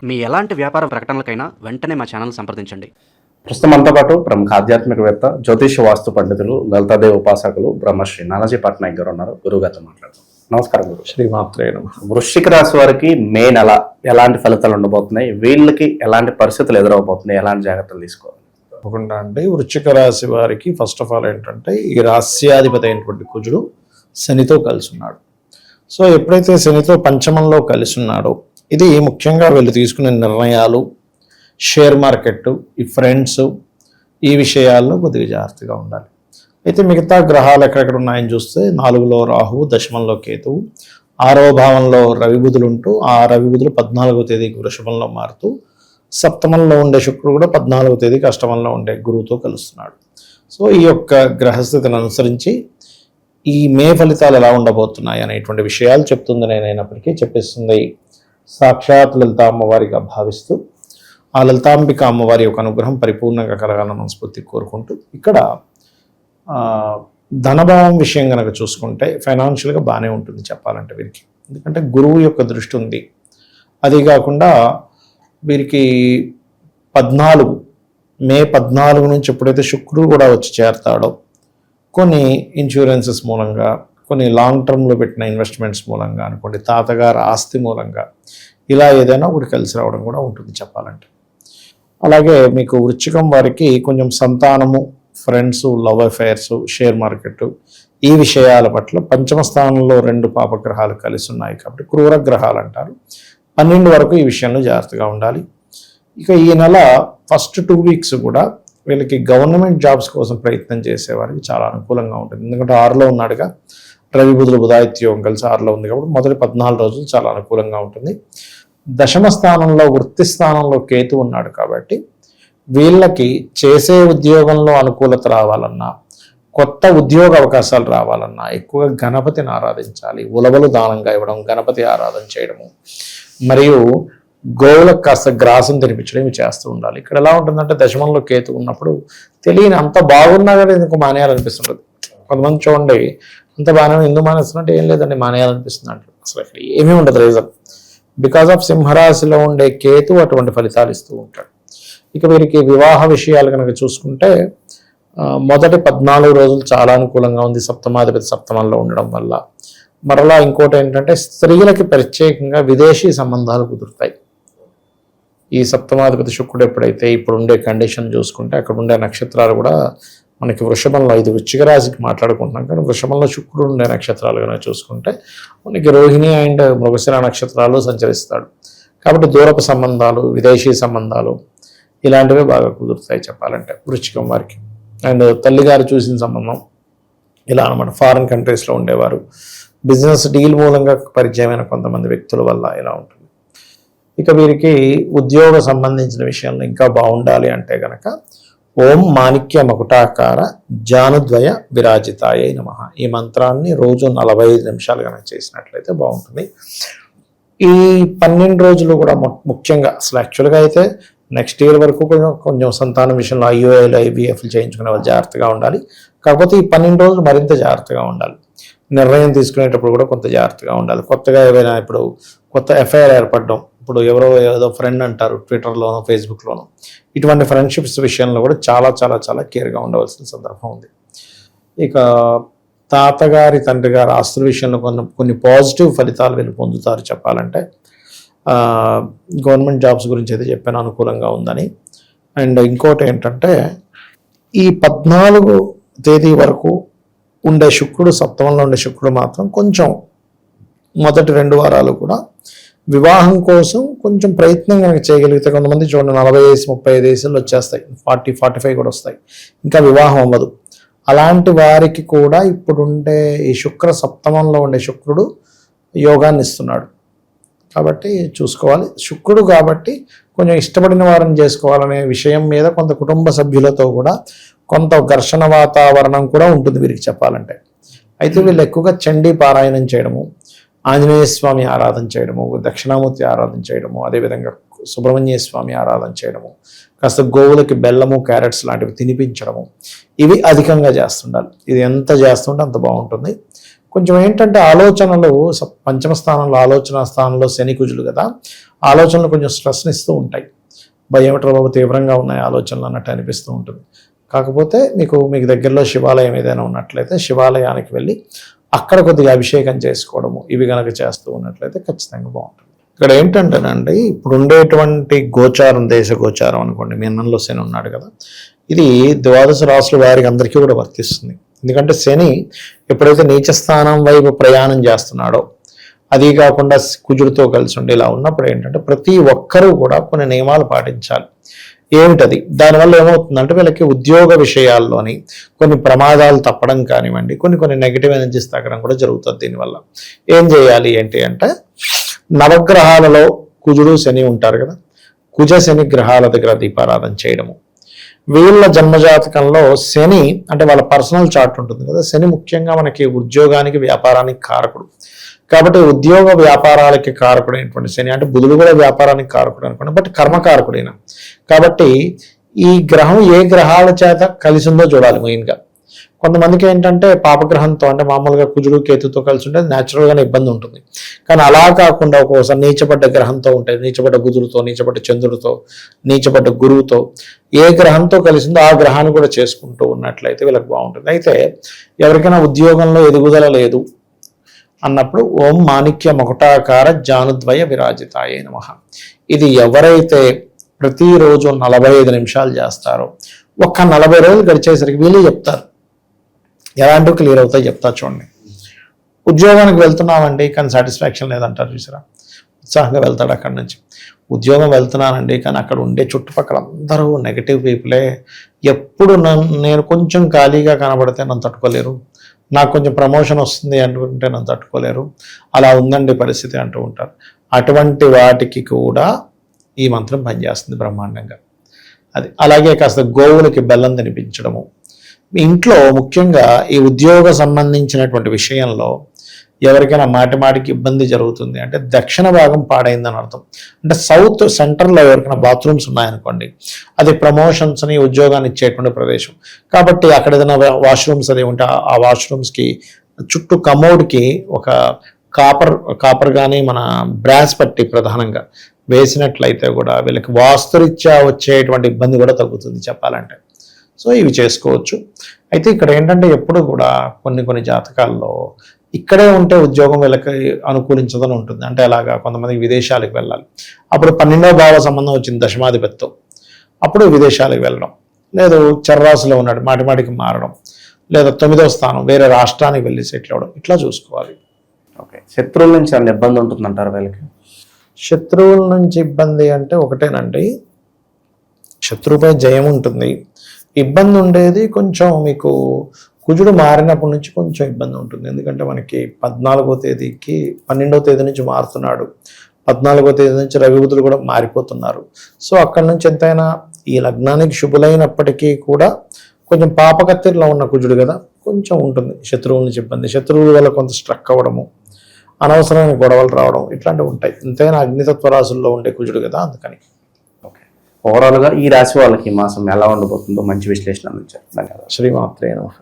మీ ఎలాంటి వ్యాపార ప్రకటనలకైనా వెంటనే మా ఛానల్ సంప్రదించండి. ప్రస్తుతం మనతో పాటు ప్రముఖ ఆధ్యాత్మికవేత్త, జ్యోతిష వాస్తు పండితులు, లలితాదేవి ఉపాసకులు బ్రహ్మశ్రీ నానాజీ పట్నాయక్ గారు ఉన్నారు. గురువుగారితో మాట్లాడుతాం. నమస్కారం గురు. శ్రీమాత్రే నమః. వృశ్చిక రాశి వారికి మే నెల ఎలాంటి ఫలితాలు ఉండబోతున్నాయి, వీళ్ళకి ఎలాంటి పరిస్థితులు ఎదురవబోతున్నాయి, ఎలాంటి జాగ్రత్తలు తీసుకోవాలి? తప్పకుండా అండి. వృశ్చిక రాశి వారికి ఫస్ట్ ఆఫ్ ఆల్ ఏంటంటే ఈ రాస్యాధిపతి అయినటువంటి కుజుడు శనితో కలిసి ఉన్నాడు. సో ఎప్పుడైతే శనితో పంచమంలో కలిసి ఉన్నాడో ఇది ముఖ్యంగా వీళ్ళు తీసుకునే నిర్ణయాలు, షేర్ మార్కెట్, ఈ ఫ్రెండ్స్, ఈ విషయాల్లో కొద్దిగా జాగ్రత్తగా ఉండాలి. అయితే మిగతా గ్రహాలు ఎక్కడెక్కడ ఉన్నాయని చూస్తే 4లో రాహువు, దశమంలో కేతువు, 6వ భావంలో రవి బుధులు ఉంటూ ఆ రవి బుధులు 14వ తేదీకి వృషభంలో మారుతూ, సప్తమంలో ఉండే శుక్రుడు కూడా 14వ తేదీకి అష్టమంలో ఉండే గురువుతో కలుస్తున్నాడు. సో ఈ యొక్క గ్రహస్థితిని అనుసరించి ఈ మే ఫలితాలు ఎలా ఉండబోతున్నాయి అనేటువంటి విషయాలు చెప్తుంది. నేనైనప్పటికీ చెప్పిస్తుంది సాక్షాత్ లలితా అమ్మవారిగా భావిస్తూ ఆ లలితాంబిక అమ్మవారి యొక్క అనుగ్రహం పరిపూర్ణంగా కలగాలని మనస్ఫూర్తి కోరుకుంటూ, ఇక్కడ ధనభావం విషయం కనుక చూసుకుంటే ఫైనాన్షియల్గా బాగానే ఉంటుంది చెప్పాలంటే వీరికి. ఎందుకంటే గురువు యొక్క దృష్టి ఉంది. అది కాకుండా వీరికి మే 14 నుంచి ఎప్పుడైతే శుక్రుడు కూడా వచ్చి చేరతాడో కొన్ని ఇన్సూరెన్సెస్ మూలంగా, కొన్ని లాంగ్ టర్మ్లో పెట్టిన ఇన్వెస్ట్మెంట్స్ మూలంగా అనుకోండి, తాతగారు ఆస్తి మూలంగా ఇలా ఏదైనా ఒకటి కలిసి రావడం కూడా ఉంటుంది చెప్పాలంటే. అలాగే మీకు వృశ్చికం వారికి కొంచెం సంతానము, friends, love affairs, share market ఈ విషయాల పట్ల పంచమ స్థానంలో 2 పాపగ్రహాలు కలిసి ఉన్నాయి కాబట్టి క్రూర గ్రహాలు అంటారు. 12 వరకు ఈ విషయంలో జాగ్రత్తగా ఉండాలి. ఇక ఈ నెల ఫస్ట్ 2 వీక్స్ కూడా వీళ్ళకి గవర్నమెంట్ జాబ్స్ కోసం ప్రయత్నం చేసేవారికి చాలా అనుకూలంగా ఉంటుంది. ఎందుకంటే 6లో ఉన్నాడుగా, రవి బుధులు బుధాదిత్యోగం కలిసి 6లో ఉంది కాబట్టి మొదటి 14 రోజులు చాలా అనుకూలంగా ఉంటుంది. దశమ స్థానంలో వృత్తి స్థానంలో కేతు ఉన్నాడు కాబట్టి వీళ్ళకి చేసే ఉద్యోగంలో అనుకూలత రావాలన్నా, కొత్త ఉద్యోగ అవకాశాలు రావాలన్నా ఎక్కువగా గణపతిని ఆరాధించాలి. ఉలవలు దానంగా ఇవ్వడం, గణపతి ఆరాధన చేయడము, మరియు గోవులకు కాస్త గ్రాసం తినిపించడం ఇవి చేస్తూ ఉండాలి. ఇక్కడ ఎలా ఉంటుందంటే దశమంలో కేతు ఉన్నప్పుడు తెలియని అంత బాగున్నా కానీ ఎందుకు మానేయాలనిపిస్తుంటుంది. కొంతమంది చూడండి అంత బాగానే ఎందుకు మానేస్తున్నట్టు ఏం లేదండి మానేయాలనిపిస్తుంది అంటారు. అసలు ఇక్కడ ఏమీ ఉండదు రీజన్. బికాస్ ఆఫ్ సింహరాశిలో ఉండే కేతు అటువంటి ఫలితాలు ఇస్తూ ఉంటాడు. ఇక వీరికి వివాహ విషయాలు కనుక చూసుకుంటే మొదటి 14 రోజులు చాలా అనుకూలంగా ఉంది, సప్తమాధిపతి సప్తమంలో ఉండడం వల్ల. మరలా ఇంకోటి ఏంటంటే స్త్రీలకి ప్రత్యేకంగా విదేశీ సంబంధాలు కుదురుతాయి. ఈ సప్తమాధిపతి శుక్రుడు ఎప్పుడైతే ఇప్పుడు ఉండే కండిషన్ చూసుకుంటే అక్కడ ఉండే నక్షత్రాలు కూడా మనకి వృషభంలో, ఇది వృశ్చిక రాశికి మాట్లాడుకుంటున్నాం కానీ వృషభంలో శుక్రుడు ఉండే నక్షత్రాలు కనుక చూసుకుంటే మనకి రోహిణి అండ్ మృగశిర నక్షత్రాలు సంచరిస్తాడు. కాబట్టి దూరపు సంబంధాలు, విదేశీ సంబంధాలు ఇలాంటివే బాగా కుదురుతాయి చెప్పాలంటే వృశ్చికం వారికి. అండ్ తల్లిగారు చూసిన సంబంధం ఇలా అనమాట. ఫారిన్ కంట్రీస్లో ఉండేవారు, బిజినెస్ డీల్ మూలంగా పరిచయమైన కొంతమంది వ్యక్తుల వల్ల ఇలా ఉంటుంది. ఇక వీరికి ఉద్యోగ సంబంధించిన విషయంలో ఇంకా బాగుండాలి అంటే గనక ఓం మాణిక్య మకుటాకార జానుద్వయ విరాజితాయ నమః ఈ మంత్రాన్ని రోజు 45 నిమిషాలు కనుక చేసినట్లయితే బాగుంటుంది. ఈ 12 రోజులు కూడా ముఖ్యంగా అసలు యాక్చువల్గా అయితే నెక్స్ట్ ఇయర్ వరకు కొంచెం సంతానం విషయంలో IUIలు, IVFలు చేయించుకునే వాళ్ళు జాగ్రత్తగా ఉండాలి. కాకపోతే ఈ 12 రోజులు మరింత జాగ్రత్తగా ఉండాలి. నిర్ణయం తీసుకునేటప్పుడు కూడా కొంత జాగ్రత్తగా ఉండాలి. కొత్తగా ఏవైనా ఇప్పుడు కొత్త ఎఫ్ఐఆర్ ఏర్పడడం, ఇప్పుడు ఎవరో ఏదో ఫ్రెండ్ అంటారు ట్విట్టర్లోనో ఫేస్బుక్లోనో, ఇటువంటి ఫ్రెండ్షిప్స్ విషయంలో కూడా చాలా చాలా చాలా కేర్గా ఉండవలసిన సందర్భం ఉంది. ఇక తాతగారి, తండ్రి గారి ఆస్తుల విషయంలో కొన్ని పాజిటివ్ ఫలితాలు వీళ్ళు పొందుతారు చెప్పాలంటే. గవర్నమెంట్ జాబ్స్ గురించి అయితే చెప్పాను అనుకూలంగా ఉందని. అండ్ ఇంకోటి ఏంటంటే ఈ 14 తేదీ వరకు ఉండే శుక్రుడు, సప్తమంలో ఉండే శుక్రుడు మాత్రం కొంచెం మొదటి 2 వారాలు కూడా వివాహం కోసం కొంచెం ప్రయత్నం కనుక చేయగలిగితే, కొంతమంది చూడండి 40-35 దేశాలు వచ్చేస్తాయి, 40-45 కూడా వస్తాయి, ఇంకా వివాహం అవ్వదు. అలాంటి వారికి కూడా ఇప్పుడుండే ఈ శుక్ర సప్తమంలో ఉండే శుక్రుడు యోగాన్ని ఇస్తున్నాడు కాబట్టి చూసుకోవాలి. శుక్రుడు కాబట్టి కొంచెం ఇష్టపడిన వారిని చేసుకోవాలనే విషయం మీద కొంత కుటుంబ సభ్యులతో కూడా కొంత ఘర్షణ వాతావరణం కూడా ఉంటుంది వీరికి చెప్పాలంటే. అయితే వీళ్ళు ఎక్కువగా చండీ పారాయణం చేయడము, ఆంజనేయ స్వామి ఆరాధన చేయడము, దక్షిణామూర్తి ఆరాధన చేయడము, అదేవిధంగా సుబ్రహ్మణ్య స్వామి ఆరాధన చేయడము, కాస్త గోవులకి బెల్లము, క్యారెట్స్ లాంటివి తినిపించడము, ఇవి అధికంగా చేస్తుండాలి. ఇది ఎంత చేస్తుంటే అంత బాగుంటుంది. కొంచెం ఏంటంటే ఆలోచనలు పంచమ స్థానంలో ఆలోచన స్థానంలో శని కుజులు కదా, ఆలోచనలు కొంచెం స్ట్రెస్ని ఇస్తూ ఉంటాయి. భయమట్ర బాబు తీవ్రంగా ఉన్నాయి ఆలోచనలు అన్నట్టు అనిపిస్తూ ఉంటుంది. కాకపోతే మీకు దగ్గరలో శివాలయం ఏదైనా ఉన్నట్లయితే శివాలయానికి వెళ్ళి అక్కడ కొద్దిగా అభిషేకం చేసుకోవడము ఇవి కనుక చేస్తూ ఉన్నట్లయితే ఖచ్చితంగా బాగుంటుంది. ఇక్కడ ఏంటంటేనండి, ఇప్పుడు ఉండేటువంటి గోచారం, దేశ గోచారం అనుకోండి, మీనంలో శని ఉన్నాడు కదా, ఇది ద్వాదశ రాశుల వారికి అందరికీ కూడా వర్తిస్తుంది. ఎందుకంటే శని ఎప్పుడైతే నీచ స్థానం వైపు ప్రయాణం చేస్తున్నాడో, అది కాకుండా కుజుడితో కలిసి ఉండి ఇలా ఉన్నప్పుడు ఏంటంటే ప్రతి ఒక్కరూ కూడా కొన్ని నియమాలు పాటించాలి. ఏమిటది? దానివల్ల ఏమవుతుందంటే వీళ్ళకి ఉద్యోగ విషయాల్లోని కొన్ని ప్రమాదాలు తప్పడం కానివ్వండి, కొన్ని నెగిటివ్ ఎనర్జీస్ తగ్గడం కూడా జరుగుతుంది. దీనివల్ల ఏం చేయాలి ఏంటి అంటే, నవగ్రహాలలో కుజుడు శని ఉంటారు కదా, కుజ శని గ్రహాల దగ్గర దీపారాధన చేయడము. వీళ్ళ జన్మజాతకంలో శని అంటే వాళ్ళ పర్సనల్ చార్ట్ ఉంటుంది కదా, శని ముఖ్యంగా మనకి ఉద్యోగానికి వ్యాపారానికి కారకుడు. కాబట్టి ఉద్యోగ వ్యాపారాలకి కారకుడైనటువంటి శని, అంటే బుధుడు కూడా వ్యాపారానికి కారకుడు అనుకోండి, బట్ కర్మకారకుడైన. కాబట్టి ఈ గ్రహం ఏ గ్రహాల చేత కలిసిందో చూడాలి మెయిన్గా. కొంతమందికి ఏంటంటే పాపగ్రహంతో, అంటే మామూలుగా కుజుడు కేతుతో కలిసి ఉంటే న్యాచురల్గానే ఇబ్బంది ఉంటుంది. కానీ అలా కాకుండా ఒక్కోసారి నీచపడ్డ గ్రహంతో ఉంటాయి, నీచపడ్డ బుధుడితో, నీచపడ్డ చంద్రుడితో, నీచపడ్డ గురువుతో, ఏ గ్రహంతో కలిసిందో ఆ గ్రహాన్ని కూడా చేసుకుంటూ ఉన్నట్లయితే వీళ్ళకి బాగుంటుంది. అయితే ఎవరికైనా ఉద్యోగంలో ఎదుగుదల లేదు అన్నప్పుడు ఓం మాణిక్య మకుటాకార జానుద్వయ విరాజితాయే నమః. ఇది ఎవరైతే ప్రతిరోజు 45 నిమిషాలు చేస్తారో, ఒక్క 40 రోజులు గడిచేసరికి వీళ్ళు చెప్తారు, ఎలాంటివి క్లియర్ అవుతాయి చెప్తా చూడండి. ఉద్యోగానికి వెళ్తున్నామండి కానీ సాటిస్ఫాక్షన్ లేదంటారు చూసారా, ఉత్సాహంగా వెళ్తాడు అక్కడి నుంచి. ఉద్యోగం వెళ్తున్నానండి కానీ అక్కడ ఉండే చుట్టుపక్కల అందరూ నెగిటివ్ పీపులే, ఎప్పుడు నేను కొంచెం ఖాళీగా కనబడితే నన్ను తట్టుకోలేరు, నాకు కొంచెం ప్రమోషన్ వస్తుంది అనుకుంటే నన్ను తట్టుకోలేరు, అలా ఉందండి పరిస్థితి అంటూ ఉంటారు. అటువంటి వాటికి కూడా ఈ మంత్రం పనిచేస్తుంది బ్రహ్మాండంగా. అది అలాగే కాస్త గోవులకి బెల్లం తినిపించడము. మీ ఇంట్లో ముఖ్యంగా ఈ ఉద్యోగ సంబంధించినటువంటి విషయంలో ఎవరికైనా మాటికి ఇబ్బంది జరుగుతుంది అంటే దక్షిణ భాగం పాడైందని అర్థం. అంటే సౌత్ సెంటర్లో ఎవరికైనా బాత్రూమ్స్ ఉన్నాయనుకోండి, అది ప్రమోషన్స్ని ఉద్యోగాన్ని ఇచ్చేటువంటి ప్రదేశం. కాబట్టి అక్కడ ఏదైనా వాష్రూమ్స్ అది ఉంటే ఆ వాష్రూమ్స్కి చుట్టూ కమోడ్కి ఒక కాపర్ కానీ మన బ్రాస్ పట్టి ప్రధానంగా వేసినట్లయితే కూడా వీళ్ళకి వాస్తురీత్యా వచ్చేటువంటి ఇబ్బంది కూడా తగ్గుతుంది చెప్పాలంటే. సో ఇవి చేసుకోవచ్చు. అయితే ఇక్కడ ఏంటంటే ఎప్పుడు కూడా కొన్ని జాతకాల్లో ఇక్కడే ఉంటే ఉద్యోగం వీళ్ళకి అనుకూలించదని ఉంటుంది. అంటే అలాగా కొంతమందికి విదేశాలకు వెళ్ళాలి, అప్పుడు 12వ భావ సంబంధం వచ్చింది దశమాధిపతితో, అప్పుడు విదేశాలకు వెళ్ళడం, లేదు చర్రాసులో ఉన్నాడు మాటికి మారడం, లేదా 9వ స్థానం వేరే రాష్ట్రానికి వెళ్ళి సెటిల్ అవ్వడం, ఇట్లా చూసుకోవాలి. ఓకే, శత్రువుల నుంచి ఏమైనా ఇబ్బంది ఉంటుందంటారు వీళ్ళకి? శత్రువుల నుంచి ఇబ్బంది అంటే ఒకటేనండి, శత్రువుపై జయం ఉంటుంది. ఇబ్బంది ఉండేది కొంచెం మీకు కుజుడు మారినప్పటి నుంచి కొంచెం ఇబ్బంది ఉంటుంది. ఎందుకంటే మనకి 14వ తేదీకి 12వ తేదీ నుంచి మారుతున్నాడు, 14వ తేదీ నుంచి రవి బుధులు కూడా మారిపోతున్నారు. సో అక్కడి నుంచి ఎంతైనా ఈ లగ్నానికి శుభులైనప్పటికీ కూడా కొంచెం పాపకత్తిలో ఉన్న కుజుడు కదా, కొంచెం ఉంటుంది శత్రువుల నుంచి ఇబ్బంది. శత్రువుల వల్ల కొంత స్ట్రక్ అవ్వడము, అనవసరమైన గొడవలు రావడం ఇట్లాంటివి ఉంటాయి. ఎంతైనా అగ్నితత్వ రాశుల్లో ఉండే కుజుడు కదా, అందుకని. ఓకే, ఓవరాల్గా ఈ రాశి వాళ్ళకి ఈ మాసం ఎలా ఉండబోతుందో మంచి విశ్లేషణ అందించారు. ధన్యవాదాలు. శ్రీమాత్రే నమః.